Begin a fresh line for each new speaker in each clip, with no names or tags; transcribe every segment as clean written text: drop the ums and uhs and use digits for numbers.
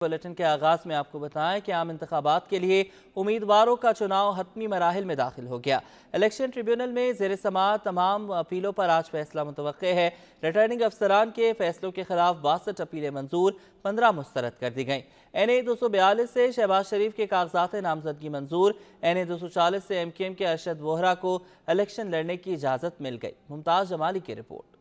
Bulletin के आगाज में आपको बताएं कि आम इंतखाबात के लिए उम्मीदवारों का चुनाव हतमी मराहिल में दाखिल हो गया। इलेक्शन ट्रिब्यूनल में ज़ेर समाअत तमाम अपीलों पर आज फैसला मुतवक्के है। रिटर्निंग अफसरान के फैसलों के खिलाफ 62 अपीलें मंजूर, 15 मुस्तरद कर दी गईं। NA 242 से शहबाज शरीफ के कागजात नामजदगी मंजूर। NA 240 से MKM के अरशद वोहरा को इलेक्शन लड़ने की इजाज़त मिल गई। मुमताज़ जमाली की रिपोर्ट।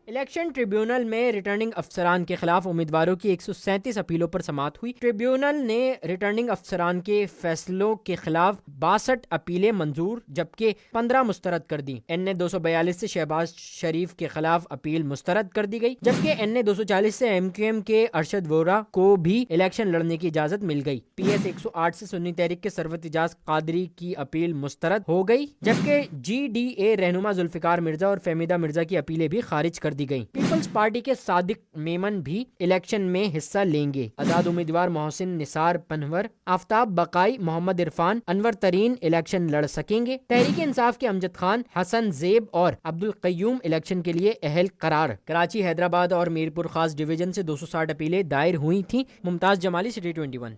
इलेक्शन ट्रिब्यूनल में रिटर्निंग अफसरान के खिलाफ उम्मीदवारों की 137 अपीलों पर समाअत हुई। ट्रिब्यूनल ने रिटर्निंग अफसरान के फैसलों के खिलाफ 62 अपीलें मंजूर जबकि 15 मुस्तरद कर दी। NA 242 से शहबाज शरीफ के खिलाफ अपील मुस्तरद कर दी गई, जबकि NA 240 से MKM के अरशद वोहरा को भी इलेक्शन लड़ने की इजाजत मिल गई। PS 108 से सुन्नी तहरीक के सरवत इजाज कादरी की अपील मुस्तरद हो गई, जबकि GDA रहनुमा जुल्फिकार मिर्जा और फहमीदा मिर्जा की अपीलें भी खारिज कर दी गई। पीपल्स पार्टी के सादिक मेमन भी इलेक्शन में हिस्सा लेंगे। आजाद उम्मीदवार मोहसिन निसार पनवर, आफ्ताब बकाई, मोहम्मद इरफान, अनवर तरीन इलेक्शन लड़ सकेंगे। तहरीक इंसाफ के अमजद खान, हसन जेब और अब्दुल कय्यूम इलेक्शन के लिए अहल करार। कराची, हैदराबाद और मीरपुर खास डिवीजन से 260 अपीलें दायर हुई थी। मुमताज जमाली, सिटी 21।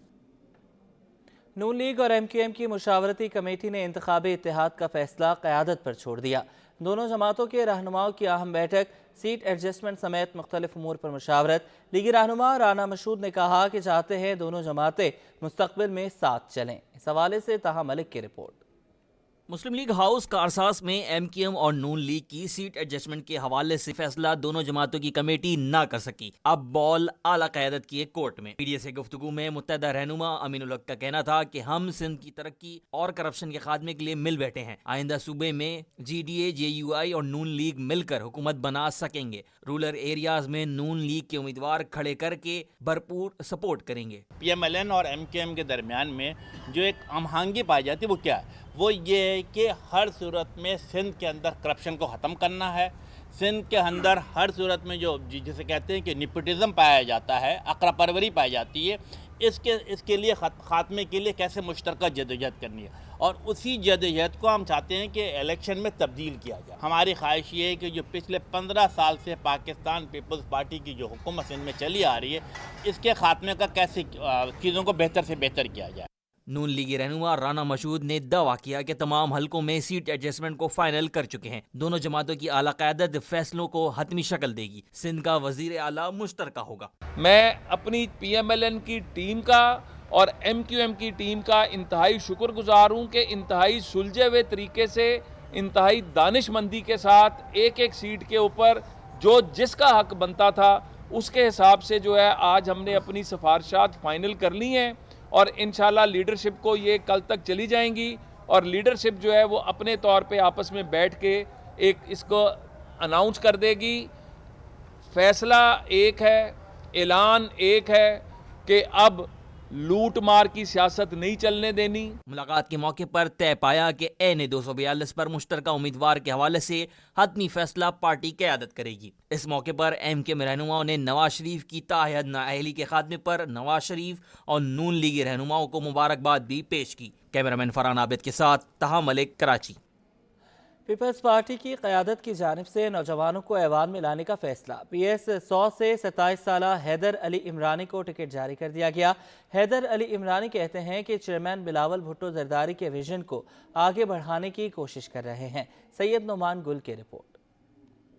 नून लीग और MKM की मुशावरती कमेटी ने इंतखाबी इत्तेहाद का फैसला क़यादत पर छोड़ दिया। दोनों जमातों के रहनुमाओं की अहम बैठक, सीट एडजस्टमेंट समेत मुख्तलिफ उमूर पर मुशावरत। लीगी रहनुमा राना मशहूद ने कहा कि चाहते हैं दोनों जमातें मुस्तकबिल में साथ चलें। इस हवाले से ताहा मलिक की रिपोर्ट।
मुस्लिम लीग हाउस कारसास में MKM और नून लीग की सीट एडजस्टमेंट के हवाले से फैसला दोनों जमातों की कमेटी ना कर सकी। अब बॉल आला क़यादत की एक कोर्ट में। मीडिया से गुफ्तगू में मुत्तहदा रहनुमा अमीनुल हक का कहना था कि हम सिंध की तरक्की और करप्शन के खात्मे के लिए मिल बैठे हैं। आइंदा सूबे में GDA, JUI और नून लीग मिलकर हुकूमत बना सकेंगे। रूरल एरियाज में नून लीग के उम्मीदवार खड़े करके भरपूर सपोर्ट करेंगे।
PMLN और MKM के दरमियान में जो एक हमआहंगी पाई जाती है वो क्या है? वो ये है कि हर सूरत में सिंध के अंदर करप्शन को ख़त्म करना है। सिंध के अंदर हर सूरत में जो जिसे कहते हैं कि निपोटिज़म पाया जाता है, अकरा परवरी पाई जाती है, इसके लिए ख़ात्मे के लिए कैसे मुश्तरका जदोजहद करनी है। और उसी जदोजहद को हम चाहते हैं कि इलेक्शन में तब्दील किया जाए। हमारी ख्वाहिश ये है कि जो पिछले 15 साल से पाकिस्तान पीपल्स पार्टी की जो हुकूमत सिंध में चली आ रही है, इसके ख़ात्मे का कैसे चीज़ों को बेहतर से बेहतर किया जाए।
नून लीगी रहनुमा राना मशहूद ने दावा किया कि तमाम हलकों में सीट एडजस्टमेंट को फाइनल कर चुके हैं। दोनों जमातों की आला क़यादत फैसलों को हतमी शक्ल देगी। सिंध का वजीर आला मुश्तरका होगा।
मैं अपनी PMLN की टीम का और MQM की टीम का इंतहाई शुक्रगुजार हूँ कि इंतहाई सुलझे हुए तरीके से, इंतहाई दानिशमंदी के साथ एक एक सीट के ऊपर जो जिसका हक बनता था उसके हिसाब से जो है आज हमने अपनी सिफारिशात फाइनल कर ली हैं और इंशाल्लाह लीडरशिप को ये कल तक चली जाएंगी और लीडरशिप जो है वो अपने तौर पे आपस में बैठ के एक इसको अनाउंस कर देगी। फैसला एक है, ऐलान एक है कि अब लूट मार की सियासत नहीं चलने देनी।
मुलाकात के मौके पर तय पाया कि NA 242 पर मुश्तरका उम्मीदवार के हवाले से हतमी फैसला पार्टी क़यादत करेगी। इस मौके पर MKM रहनुमाओं ने नवाज शरीफ की ताहद नाअहली के खात्मे पर नवाज शरीफ और नून लीगी रहनुमाओं को मुबारकबाद भी पेश की। कैमरामैन फरहान आबिद के साथ ताहा मलिक, कराची।
पीपल्स पार्टी की क़यादत की जानिब से नौजवानों को ऐवान में लाने का फैसला। PS 100 से 27 साला हैदर अली इमरानी को टिकट जारी कर दिया गया। हैदर अली इमरानी कहते हैं कि चेयरमैन बिलावल भुट्टो जरदारी के विजन को आगे बढ़ाने की कोशिश कर रहे हैं। सैयद नोमान गुल की रिपोर्ट।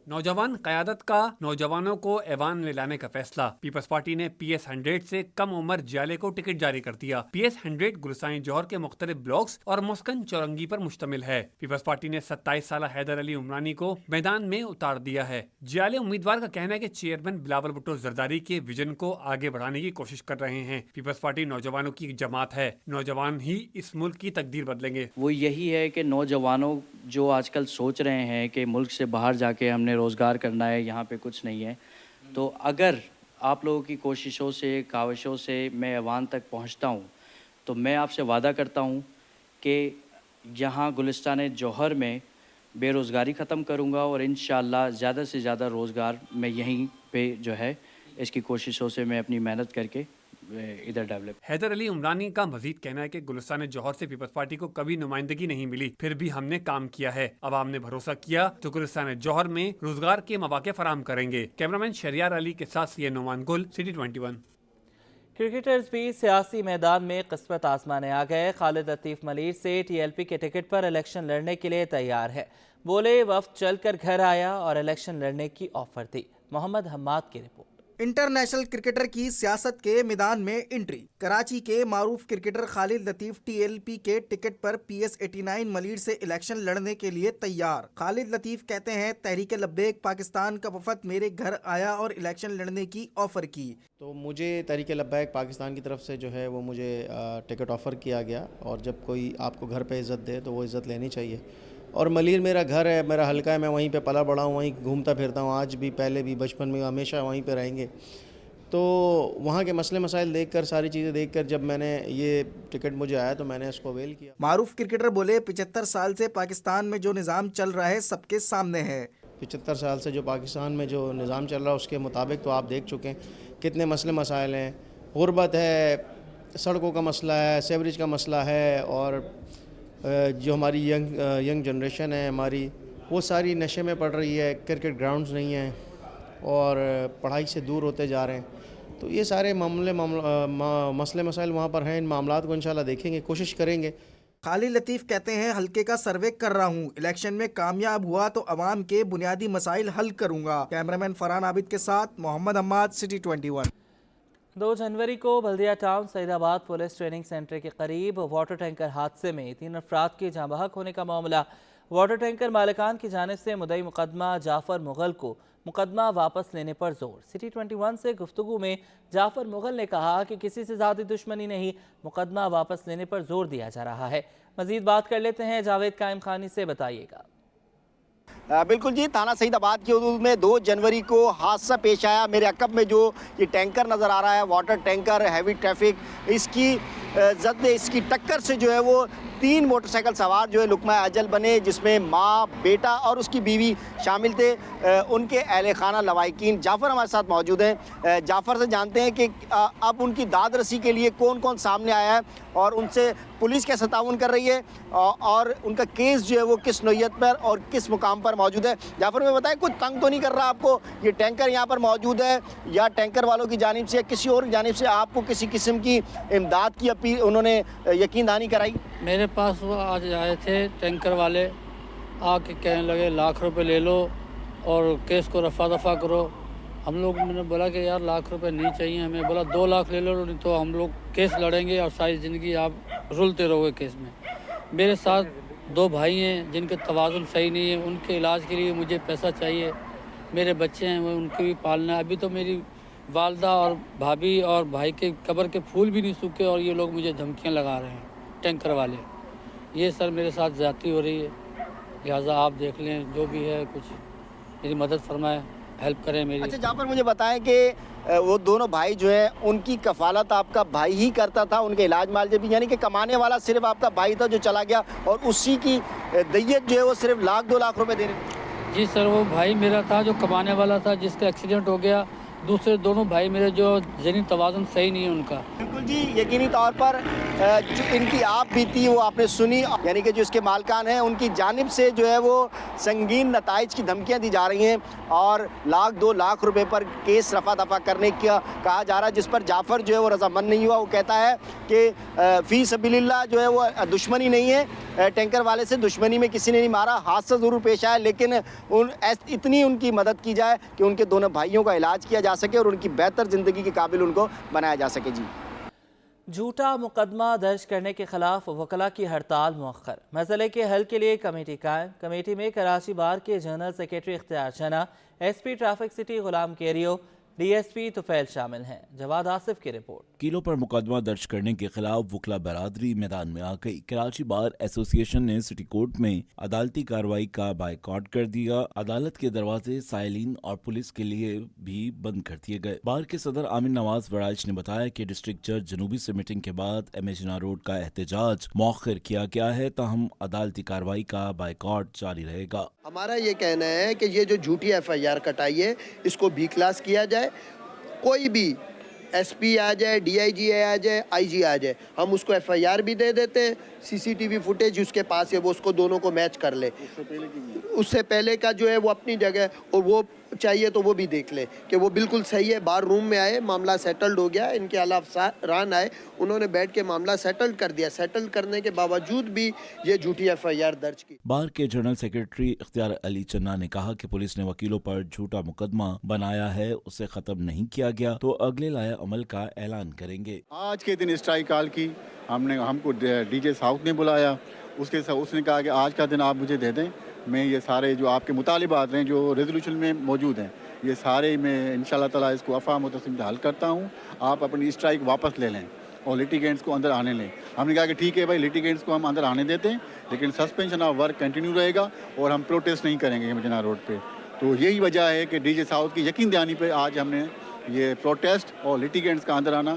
नौजवान क़यादत का नौजवानों को ऐवान में लाने का फैसला। पीपल्स पार्टी ने PS 100 से कम उम्र जियाले को टिकट जारी कर दिया। PS 100 गुलसाई जौहर के मुख्तलिफ ब्लॉक्स और मुस्कन चौरंगी पर मुश्तमिल है। पीपल्स पार्टी ने 27 साल हैदर अली उमरानी को मैदान में उतार दिया है। जियाले उम्मीदवार का कहना है कि चेयरमैन बिलावल भुट्टो जरदारी के विजन को आगे बढ़ाने की कोशिश कर रहे हैं। पीपल्स पार्टी नौजवानों की जमात है। नौजवान ही इस मुल्क की तकदीर बदलेंगे।
वो यही है कि नौजवानों जो आजकल सोच रहे हैं कि मुल्क से बाहर जाके हमने रोज़गार करना है, यहाँ पे कुछ नहीं है, तो अगर आप लोगों की कोशिशों से, काविशों से मैं अवान तक पहुँचता हूँ तो मैं आपसे वादा करता हूँ कि यहाँ गुलिस्तान जौहर में बेरोज़गारी ख़त्म करूँगा और इंशाअल्लाह ज़्यादा से ज़्यादा रोज़गार मैं यहीं पे जो है इसकी कोशिशों से मैं अपनी मेहनत करके इधर डेवलप।
हैदर अली उमरानी का मजीद कहना है कि गुलिस्तान जौहर से पीपल्स पार्टी को कभी नुमाइंदगी नहीं मिली, फिर भी हमने काम किया है। अवाम ने भरोसा किया तो गुलिस्तान जौहर में रोजगार के मौके फराहम करेंगे। कैमरामैन शरियार अली के साथ ये नोमान गुल, सिटी 21।
क्रिकेटर्स भी सियासी मैदान में किस्मत आजमाने आ गए। खालिद लतीफ़ मलिर से टीएलपी के टिकट पर इलेक्शन लड़ने के लिए तैयार है। बोले वफ्द चलकर घर आया और इलेक्शन लड़ने की ऑफर दी। मोहम्मद हम्माद की रिपोर्ट।
इंटरनेशनल क्रिकेटर की सियासत के मैदान में एंट्री। कराची के मारूफ क्रिकेटर खालिद लतीफ़ टीएलपी के टिकट पर PS89 मलीर से इलेक्शन लड़ने के लिए तैयार। खालिद लतीफ़ कहते हैं, तहरीक लब्बैक पाकिस्तान का वफद मेरे घर आया और इलेक्शन लड़ने की ऑफ़र की।
तो मुझे तहरीक लब्बैक पाकिस्तान की तरफ से जो है वो मुझे टिकट ऑफ़र किया गया, और जब कोई आपको घर पे इज़्ज़त दे तो वो इज़्ज़त लेनी चाहिए। और मलीर मेरा घर है, मेरा हल्का है, मैं वहीं पे पला बड़ा हूँ, वहीं घूमता फिरता हूँ, आज भी, पहले भी, बचपन में, हमेशा वहीं पे रहेंगे। तो वहाँ के मसले मसाइल देखकर, सारी चीज़ें देखकर जब मैंने ये टिकट मुझे आया तो मैंने इसको अवेल किया।
मारूफ क्रिकेटर बोले 75 साल से पाकिस्तान में जो निज़ाम चल रहा है सबके सामने है।
75 साल से जो पाकिस्तान में जो निज़ाम चल रहा है उसके मुताबिक तो आप देख चुके हैं कितने मसले मसाइल हैं। गुरबत है, सड़कों का मसला है, सेवरेज का मसला है, और जो हमारी यंग जनरेशन है हमारी, वो सारी नशे में पड़ रही है, क्रिकेट ग्राउंड्स नहीं हैं और पढ़ाई से दूर होते जा रहे हैं। तो ये सारे मसले मसाइल वहाँ पर हैं। इन मामलात को इंशाल्लाह देखेंगे, कोशिश करेंगे।
खालिद लतीफ़ कहते हैं, हल्के का सर्वे कर रहा हूँ, इलेक्शन में कामयाब हुआ तो अवाम के बुनियादी मसाइल हल करूँगा। कैमरामैन फरहान आबिद के साथ मोहम्मद हम्माद, सिटी 21।
2 जनवरी को Baldia town Saeedabad police training centre के करीब वाटर टैंकर हादसे में 3 अफराद के जाँ बहक होने का मामला। वाटर टैंकर मालिकान की जानिब से मुद्दई मुकदमा जाफर मुगल को मुकदमा वापस लेने पर जोर। सिटी 21 से गुफ्तगू में जाफर मुगल ने कहा कि किसी से ज़्यादा दुश्मनी नहीं, मुकदमा वापस लेने पर जोर दिया जा रहा है। मजीद बात कर लेते हैं जावेद कायम खानी से, बताइएगा।
बिल्कुल जी, थाना सईदाबाद की हदूद में 2 जनवरी को हादसा पेश आया। मेरे अकब में जो ये टैंकर नज़र आ रहा है, वाटर टैंकर, हैवी ट्रैफिक, इसकी टक्कर से जो है वो 3 मोटरसाइकिल सवार जो है लुकमा अजल बने, जिसमें माँ, बेटा और उसकी बीवी शामिल थे। उनके अहले खाना लवाहिकीन जाफ़र हमारे साथ मौजूद हैं। जाफ़र से जानते हैं कि अब उनकी दाद रसी के लिए कौन कौन सामने आया है और उनसे पुलिस कैसे ताउन कर रही है, और उनका केस जो है वो किस नौयत पर और किस मुकाम पर मौजूद है। जाफ़र में बताएं, कुछ तंग तो नहीं कर रहा आपको? ये टैंकर यहाँ पर मौजूद है, या टैंकर वालों की जानिब से या किसी और की जानिब से आपको किसी किस्म की इमदाद की अपील उन्होंने यकीन दहानी कराई?
मेरे पास वो आज आए थे टैंकर वाले, आके कहने लगे लाख रुपए ले लो और केस को रफा दफा करो। हम लोग, मैंने बोला कि यार लाख रुपए नहीं चाहिए हमें। बोला 2 लाख ले लो, नहीं तो हम लोग केस लड़ेंगे और सारी ज़िंदगी आप रुलते रहोगे केस में। मेरे साथ 2 भाई हैं जिनके तवाज़ुन सही नहीं है, उनके इलाज के लिए मुझे पैसा चाहिए। मेरे बच्चे हैं, वो उनके भी पालना है। अभी तो मेरी वालदा और भाभी और भाई के कब्र के फूल भी नहीं सूखे और ये लोग मुझे धमकियाँ लगा रहे हैं टैंकर वाले। ये सर मेरे साथ ज़्यादती हो रही है, लिहाजा आप देख लें, जो भी है कुछ मेरी मदद फरमाएं, हेल्प करें मेरी।
अच्छा जाफर, मुझे बताएं कि वो दोनों भाई जो है उनकी कफालत आपका भाई ही करता था, उनके इलाज मालजे भी, यानी कि कमाने वाला सिर्फ आपका भाई था जो चला गया और उसी की दैयत जो है वो सिर्फ लाख 2 लाख रुपए दे रहे?
जी सर, वो भाई मेरा था जो कमाने वाला था, जिसका एक्सीडेंट हो गया। दूसरे दोनों भाई मेरे जो ज़हनी तवाज़ुन सही नहीं है उनका।
बिल्कुल जी, यकीनी तौर पर जो इनकी आप बीती वो आपने सुनी, यानी कि जो इसके मालकान हैं उनकी जानिब से जो है वो संगीन नताइज की धमकियां दी जा रही हैं और लाख 2 लाख रुपए पर केस रफा दफा करने का कहा जा रहा है, जिस पर जाफ़र जो है वो रजामंद नहीं हुआ। वो कहता है कि फ़ी सबीलिल्लाह जो है वो दुश्मनी नहीं है, टैंकर वाले से दुश्मनी में किसी ने नहीं मारा, हादसा ज़रूर पेश आया, लेकिन इतनी उनकी मदद की जाए कि उनके दोनों भाइयों का इलाज किया जा सके और उनकी बेहतर ज़िंदगी के काबिल उनको बनाया जा सके। जी,
झूठा मुकदमा दर्ज करने के खिलाफ वकला की हड़ताल मुअख्खर। मसले के हल के लिए कमेटी कायम। कमेटी में कराची बार के जनरल सेक्रेटरी इख्तियार जना, SP ट्रैफिक सिटी गुलाम केरियो, DSP तुफैल शामिल हैं। जवाद आसिफ की रिपोर्ट।
वकीलों पर मुकदमा दर्ज करने के खिलाफ वकला बरादरी मैदान में आ गई। कराची बार एसोसिएशन ने सिटी कोर्ट में अदालती कार्रवाई का बायकॉट कर दिया। अदालत के दरवाजे साइलिन और पुलिस के लिए भी बंद कर दिए गए। बार के सदर आमिन नवाज वराइच ने बताया कि डिस्ट्रिक्ट जज जनूबी से मीटिंग के बाद एमेजना रोड का एहतजाज मौखर किया गया है, ताहम अदालती कार्रवाई का बायकॉट जारी रहेगा।
हमारा ये कहना है कि ये जो झूठी FIR कटाई है इसको B क्लास किया जाए। कोई भी SP आ जाए, DIG आ जाए, IG आ जाए, हम उसको FIR भी दे देते हैं। CCTV फुटेज उसके पास है, वो उसको दोनों को मैच कर ले। उससे पहले का जो है वो अपनी जगह, और वो چاہیے تو وہ بھی دیکھ لیں کہ وہ بالکل صحیح ہے. بار روم میں آئے, معاملہ سیٹلڈ ہو گیا, ان کے اعلیٰ افسران آئے, انہوں نے بیٹھ کے معاملہ سیٹل کر دیا. سیٹل کرنے کے باوجود بھی یہ جھوٹی FIR درج کی.
بار کے جنرل سیکرٹری اختیار علی چنا نے کہا کہ پولیس نے وکیلوں پر جھوٹا مقدمہ بنایا ہے, اسے ختم نہیں کیا گیا تو اگلے لائحہ عمل کا اعلان کریں گے.
آج کے دن اسٹرائک کال کی ہم کو DJ ساؤتھ نے بلایا, اس نے کہا کہ آج کا دن آپ مجھے دے دیں, میں یہ سارے جو آپ کے مطالبات ہیں جو ریزولوشن میں موجود ہیں یہ سارے میں انشاءاللہ تعالیٰ اس کو افواہ متصم حل کرتا ہوں, آپ اپنی اسٹرائک واپس لے لیں اور لیٹیگینٹس کو اندر آنے لیں. ہم نے کہا کہ ٹھیک ہے بھائی, لیٹیگینٹس کو ہم اندر آنے دیتے ہیں لیکن سسپینشن آف ورک کنٹینیو رہے گا اور ہم پروٹیسٹ نہیں کریں گے مجنہ روڈ پہ. تو یہی وجہ ہے کہ DJ ساؤتھ کی یقین دہانی پہ آج ہم نے یہ پروٹیسٹ اور لیٹیگینٹس کا اندر آنا.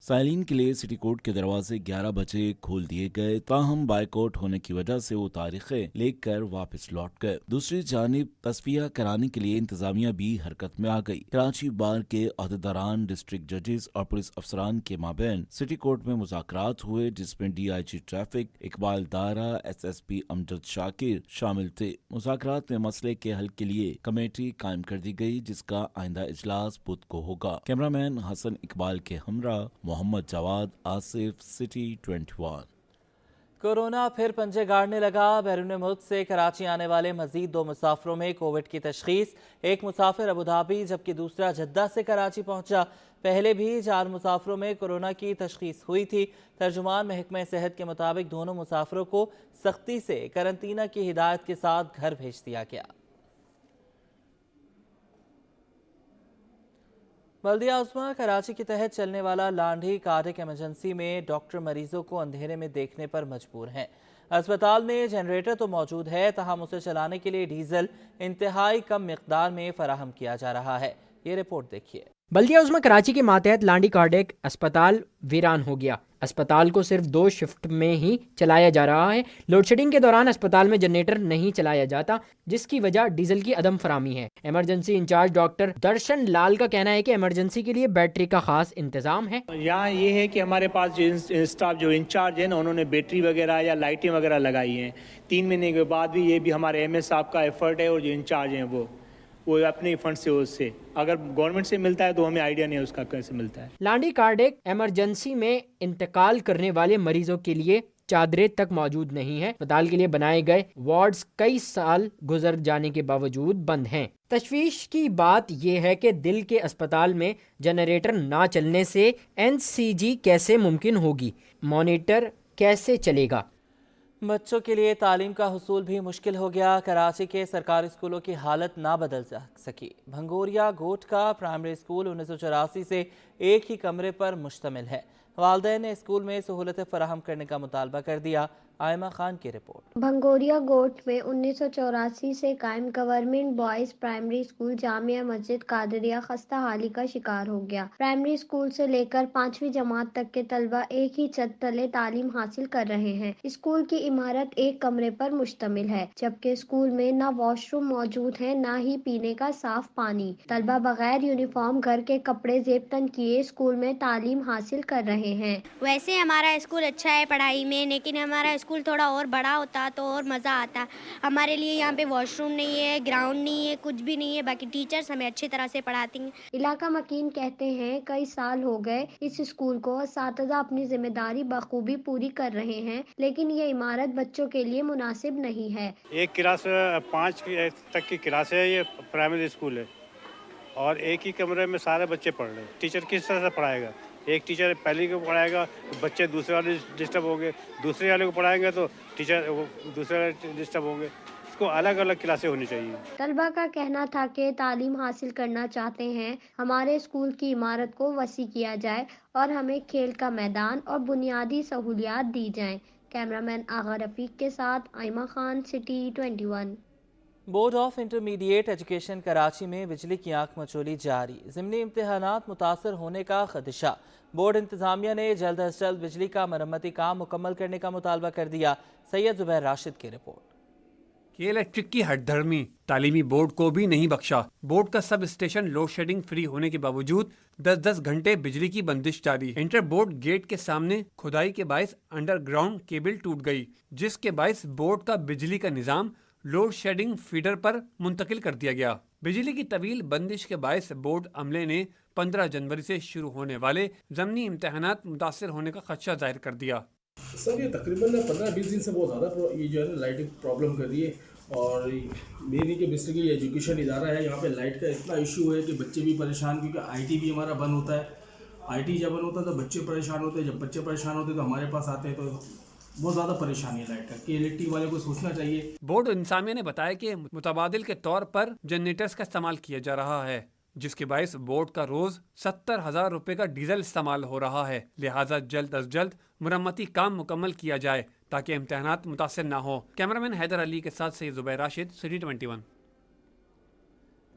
سائلین کے لیے سٹی کورٹ کے دروازے 11 بجے کھول دیے گئے, تاہم بائیکاٹ ہونے کی وجہ سے وہ تاریخیں لے کر واپس لوٹ گئے. دوسری جانب تصفیہ کرانے کے لیے انتظامیہ بھی حرکت میں آ گئی. کراچی بار کے عہدیداران, ڈسٹرکٹ ججز اور پولیس افسران کے مابین سٹی کورٹ میں مذاکرات ہوئے, جس میں DIG ٹریفک اقبال دارا, SSP امجد شاکر شامل تھے. مذاکرات میں مسئلے کے حل کے لیے کمیٹی قائم کر دی گئی جس کا آئندہ اجلاس بدھ کو ہوگا. کیمرامین حسن اقبال کے ہمراہ محمد جواد آصف, سٹی 21.
کورونا پھر پنجے گاڑنے لگا. بیرون ملک سے کراچی آنے والے مزید 2 مسافروں میں کووڈ کی تشخیص. ایک مسافر ابوظہبی جبکہ دوسرا جدہ سے کراچی پہنچا. پہلے بھی 4 مسافروں میں کورونا کی تشخیص ہوئی تھی. ترجمان محکمہ صحت کے مطابق دونوں مسافروں کو سختی سے قرنطینہ کی ہدایت کے ساتھ گھر بھیج دیا گیا. بلدیہ عظمیٰ کراچی کے تحت چلنے والا لانڈھی کارڈک ایمرجنسی میں ڈاکٹر مریضوں کو اندھیرے میں دیکھنے پر مجبور ہیں. اسپتال میں جنریٹر تو موجود ہے, تاہم اسے چلانے کے لیے ڈیزل انتہائی کم مقدار میں فراہم کیا جا رہا ہے. یہ رپورٹ دیکھیے.
بلدیہ عظمیٰ کراچی کے ماتحت لانڈھی کارڈک اسپتال ویران ہو گیا. اسپتال کو صرف 2 شفٹ میں ہی چلایا جا رہا ہے. لوڈ شیڈنگ کے دوران اسپتال میں جنریٹر نہیں چلایا جاتا, جس کی وجہ ڈیزل کی عدم فراہمی ہے. ایمرجنسی انچارج ڈاکٹر درشن لال کا کہنا ہے کہ ایمرجنسی کے لیے بیٹری کا خاص انتظام ہے.
یہاں یہ ہے کہ ہمارے پاس جو اسٹاف جو انچارج ہے نا, انہوں نے بیٹری وغیرہ یا لائٹیں وغیرہ لگائی ہیں. 3 مہینے کے بعد بھی یہ بھی ہمارے MS صاحب کا ایفرٹ ہے, اور جو انچارج ہیں وہ اپنے فنڈ سے, اس سے اگر گورنمنٹ سے ملتا ہے تو ہمیں آئیڈیا نہیں ہے اس کا کیسے ملتا ہے.
لانڈھی کارڈک ایمرجنسی میں انتقال کرنے والے مریضوں کے لیے چادریں تک موجود نہیں ہیں. اسپتال کے لیے بنائے گئے وارڈز کئی سال گزر جانے کے باوجود بند ہیں. تشویش کی بات یہ ہے کہ دل کے اسپتال میں جنریٹر نہ چلنے سے NCG کیسے ممکن ہوگی, مانیٹر کیسے چلے گا.
بچوں کے لیے تعلیم کا حصول بھی مشکل ہو گیا. کراچی کے سرکاری اسکولوں کی حالت نہ بدل سکی. بھنگوریا گوٹ کا پرائمری اسکول 1984 سے ایک ہی کمرے پر مشتمل ہے. والدین نے اسکول میں سہولتیں فراہم کرنے کا مطالبہ کر دیا. آئمہ خان کی رپورٹ.
بھنگوریا گوٹ میں 1984 سے قائم گورنمنٹ بوائز پرائمری اسکول جامعہ مسجد قادریہ خستہ حالی کا شکار ہو گیا. پرائمری اسکول سے لے کر 5ویں جماعت تک کے طلبہ ایک ہی چھت تلے تعلیم حاصل کر رہے ہیں. اسکول کی عمارت ایک کمرے پر مشتمل ہے, جبکہ اسکول میں نہ واش روم موجود ہے نہ ہی پینے کا صاف پانی. طلبہ بغیر یونیفارم گھر کے کپڑے زیب تن کیے اسکول میں تعلیم حاصل کر رہے ہیں.
ویسے ہمارا اسکول اچھا ہے پڑھائی میں, لیکن ہمارا اسکول تھوڑا اور بڑا ہوتا تو اور مزہ آتا. ہمارے لیے یہاں پہ واش روم نہیں ہے, گراؤنڈ نہیں ہے, کچھ بھی نہیں ہے. باقی ٹیچرز ہمیں اچھی طرح سے پڑھاتی ہیں.
علاقہ مکین کہتے ہیں کئی سال ہو گئے اس اسکول کو اساتذہ اپنی ذمہ داری بخوبی پوری کر رہے ہیں, لیکن یہ عمارت بچوں کے لیے مناسب نہیں ہے.
ایک کلاس 5 تک کی کلاس ہے, یہ پرائمری اسکول ہے, اور ایک ہی کمرے میں سارے بچے پڑھ رہے ہیں. ٹیچر کس طرح سے پڑھائے گا؟ ایک ٹیچر پہلی کو پڑھائے گا, بچے دوسرے والے ڈسٹرب ہوں گے, دوسرے والے کو پڑھائیں گے تو ٹیچر دوسرے والے ڈسٹرب ہوں گے. اس کو الگ الگ کلاسیں ہونی چاہیے.
طلبہ کا کہنا تھا کہ تعلیم حاصل کرنا چاہتے ہیں, ہمارے اسکول کی عمارت کو وسیع کیا جائے اور ہمیں کھیل کا میدان اور بنیادی سہولیات دی جائیں. کیمرامین آغا رفیق کے ساتھ آئمہ Khan, city 21.
Board of intermediate education Karachi میں بجلی کی آنکھ مچولی جاری. ضمنی امتحانات متاثر ہونے کا خدشہ. بورڈ انتظامیہ نے جلد از جلد بجلی کا مرمتی کام مکمل کرنے کا مطالبہ کر دیا. سید زبیر راشد کی رپورٹ.
کہ الیکٹرک کی ہٹ دھرمی تعلیمی بورڈ کو بھی نہیں بخشا. بورڈ کا سب اسٹیشن لوڈ شیڈنگ فری ہونے کے باوجود 10 گھنٹے بجلی کی بندش جاری. انٹر بورڈ گیٹ کے سامنے کھدائی کے باعث انڈر گراؤنڈ کیبل ٹوٹ گئی, جس کے باعث بورڈ کا بجلی کا نظام लोड शेडिंग फीडर पर मुंतकिल कर दिया गया। बिजली की तवील बंदिश के बायस बोर्ड अमले ने 15 जनवरी से शुरू होने वाले ज़मनी इम्तहानात मुतासर होने का खदशा जाहिर कर दिया।
सर, ये तकरीबन 15-20 दिन से बहुत ज़्यादा ये जो है ना लाइटिंग प्रॉब्लम कर रही है, और मेरी के डिस्ट्रिक्ट की एजुकेशन इदारा है, यहाँ पे लाइट का इतना इशू है कि बच्चे भी परेशान, क्योंकि आईटी भी हमारा बंद होता है। आईटी जब बंद होता है तो बच्चे परेशान होते हैं, जब बच्चे परेशान होते हैं तो हमारे पास आते हैं, तो बहुत ज़्यादा परेशानी है लाइट का कि इलेक्ट्रिक वाले को सोचना चाहिए।
बोर्ड इंसामिया ने बताया कि मुतबादिल के तौर पर जनरेटर्स का इस्तेमाल किया जा रहा है, जिसके बायस बोर्ड का रोज 70,000 रुपए का डीजल इस्तेमाल हो रहा है। लिहाजा जल्द अज जल्द मुरम्मती काम मुकम्मल किया जाए ताकि इम्तहानात मुतासर ना हो। कैमरामैन हैदर अली के साथ सैयद ज़ुबैर राशिद, सिटी 21।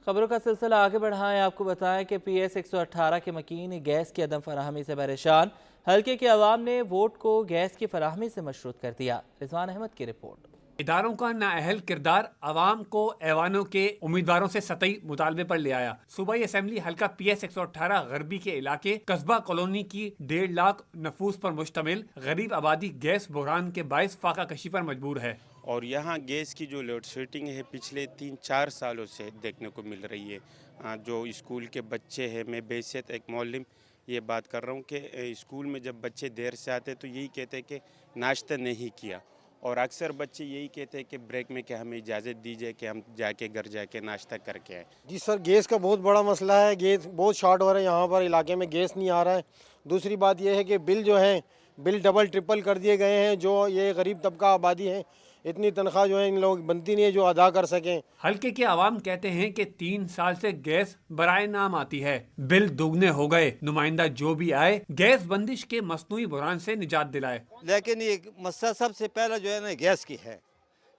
खबरों का सिलसिला आगे बढ़ाएं। आपको बताएं कि PS 118 के मकीन गैस की अदम फराहमी से परेशान हल्के के अवाम ने वोट को गैस की फराहमी से मशरूत कर दिया। रिजवान अहमद की रिपोर्ट।
इदारों का नाअहल किरदार अवाम को ऐवानों के उम्मीदवारों से सतही मुतालबे पर ले आया। सूबाई असम्बली हल्का PS 118 गरबी के इलाके कस्बा कॉलोनी की 1.5 लाख नफूस पर मुश्तमिल गरीब आबादी गैस बहरान के बायस फाका कशी पर मजबूर है।
और यहाँ गैस की जो लोड शेडिंग है पिछले 3-4 सालों से देखने को मिल रही है। जो स्कूल के बच्चे हैं, मैं बेसियत एक मौलिम ये बात कर रहा हूँ कि स्कूल में जब बच्चे देर से आते तो यही कहते हैं कि नाश्ता नहीं किया, और अक्सर बच्चे यही कहते हैं कि ब्रेक में कि हमें इजाज़त दीजिए कि हम जाके घर जाके नाश्ता करके आए।
जी सर, गैस का बहुत बड़ा मसला है, गैस बहुत शॉर्ट हो रहा है, यहाँ पर इलाके में गैस नहीं आ रहा है। दूसरी बात यह है कि बिल जो है बिल डबल ट्रिपल कर दिए गए हैं। जो ये गरीब तबका आबादी है, इतनी तनख्वाह जो है इन लोग बनती नहीं है जो अदा कर सकें।
हल्के के अवाम कहते हैं कि 3 साल से गैस बराए नाम आती है, बिल दोगुने हो गए। नुमाइंदा जो भी आए गैस बंदिश के मसनूई बुरान से निजात दिलाए।
लेकिन ये मसला सबसे पहला जो है ना गैस की है,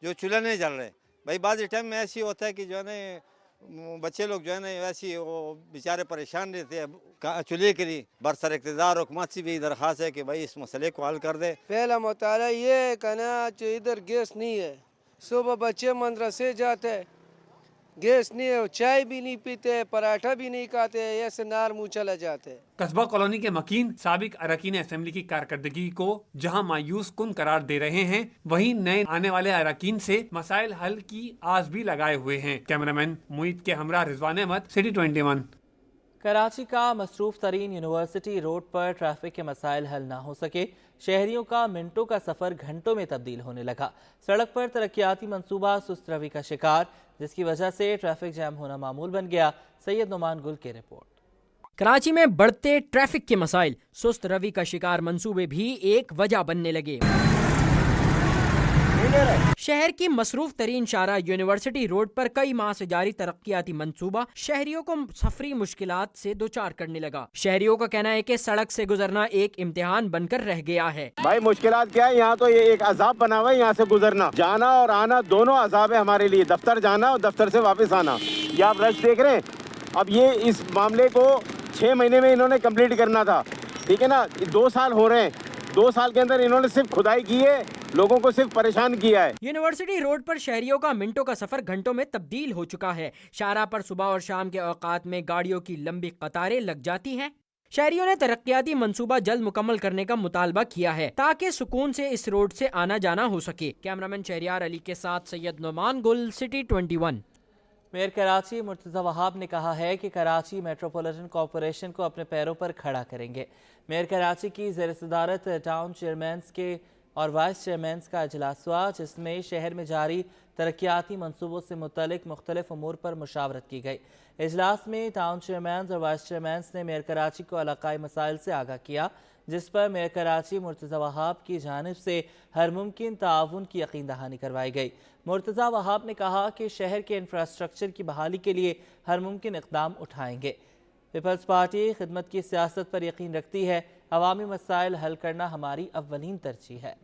जो चूल्हा नहीं जल रहे। भाई बाद टाइम में ऐसी होता है कि जो है ना बच्चे लोग जो है ना वैसे वो बेचारे परेशान रहते हैं चूल्हे के लिए। बरसर इक़्तिदार हुकूमत से भी दरख्वास्त है कि भाई इस मसले को हल कर दे।
पहला मुताला ये कहना इधर गैस नहीं है, सुबह बच्चे मदरसे जाते गैस नहीं है, चाय भी नहीं पीते, पराठा भी नहीं खाते, ऐसे नार मुँह चला जाते।
कस्बा कॉलोनी के मकीन साबिक अरकान असेंबली की कारकर्दगी को जहां मायूस कुन करार दे रहे हैं, वहीं नए आने वाले अरकान से मसाइल हल की आस भी लगाए हुए हैं। कैमरामैन मुईद के हमरा रिजवान अहमद, सिटी 21।
कराची का मसरूफ तरीन यूनिवर्सिटी रोड पर ट्रैफिक के मसाइल हल ना हो सके, शहरियों का मिनटों का सफर घंटों में तब्दील होने लगा। सड़क पर तरक्याती मंसूबा सुस्त रवि का शिकार, जिसकी वजह से ट्रैफिक जैम होना मामूल बन गया। सैयद नुमान गुल की रिपोर्ट।
कराची में बढ़ते ट्रैफिक के मसाइल सुस्त रवि का शिकार मंसूबे भी एक वजह बनने लगे। शहर की मसरूफ तरीन शारा यूनिवर्सिटी रोड पर कई माह से जारी तरक्याती मंसूबा शहरियों को सफरी मुश्किलात से दो चार करने लगा। शहरियों का कहना है कि सड़क से गुजरना एक इम्तिहान बनकर रह गया है।
भाई मुश्किलात क्या है, यहाँ तो ये एक अजाब बना हुआ है, यहाँ से गुजरना, जाना और आना दोनों अजाब है हमारे लिए। दफ्तर जाना और दफ्तर से वापस आना, ये आप रश देख रहे हैं। अब ये इस मामले को 6 महीने में इन्होंने कम्प्लीट करना था, ठीक है ना। 2 साल हो रहे हैं, 2 साल के अंदर इन्होंने सिर्फ खुदाई की है, लोगों को सिर्फ परेशान किया है।
यूनिवर्सिटी रोड पर शहरियों का मिनटों का सफर घंटों में तब्दील हो चुका है। शाहरा पर सुबह और शाम के औकात में गाड़ियों की लंबी कतारें लग जाती हैं। शहरियों ने तरक्याती मंसूबा जल्द मुकम्मल करने का मुतालबा किया है ताकि सुकून से इस रोड से आना जाना हो सके। कैमरामैन शहरियार अली के साथ सैयद नुमान गुल, सिटी 21।
मेयर कराची मुर्तज़ा वहाब ने कहा है कि कराची मेट्रोपॉलिटन कॉरपोरेशन को अपने पैरों पर खड़ा करेंगे। मेयर कराची की ज़ेर सदारत टाउन चेयरमैन्स के और वाइस चेयरमैन्स का इजलास हुआ, जिसमें शहर में जारी तरक्याती मंसूबों से मुतल्लिक मुख्तलिफ उमूर पर मुशावरत की गई। इजलास में टाउन चेयरमैन्स और वाइस चेयरमैन्स ने मेयर कराची को इलाकाई मसाइल से आगाह किया, जिस पर मेयर कराची मुर्तज़ा वहाब की जानिब से हर मुमकिन ताउन की यकीन दहानी करवाई गई। मुर्तज़ा वहाब ने कहा कि शहर के इंफ्रास्ट्रक्चर की बहाली के लिए हर मुमकिन इक़दाम उठाएंगे। पीपल्स पार्टी खिदमत की सियासत पर यकीन रखती है, अवामी मसाइल हल करना हमारी अव्वलीन तरजीह है।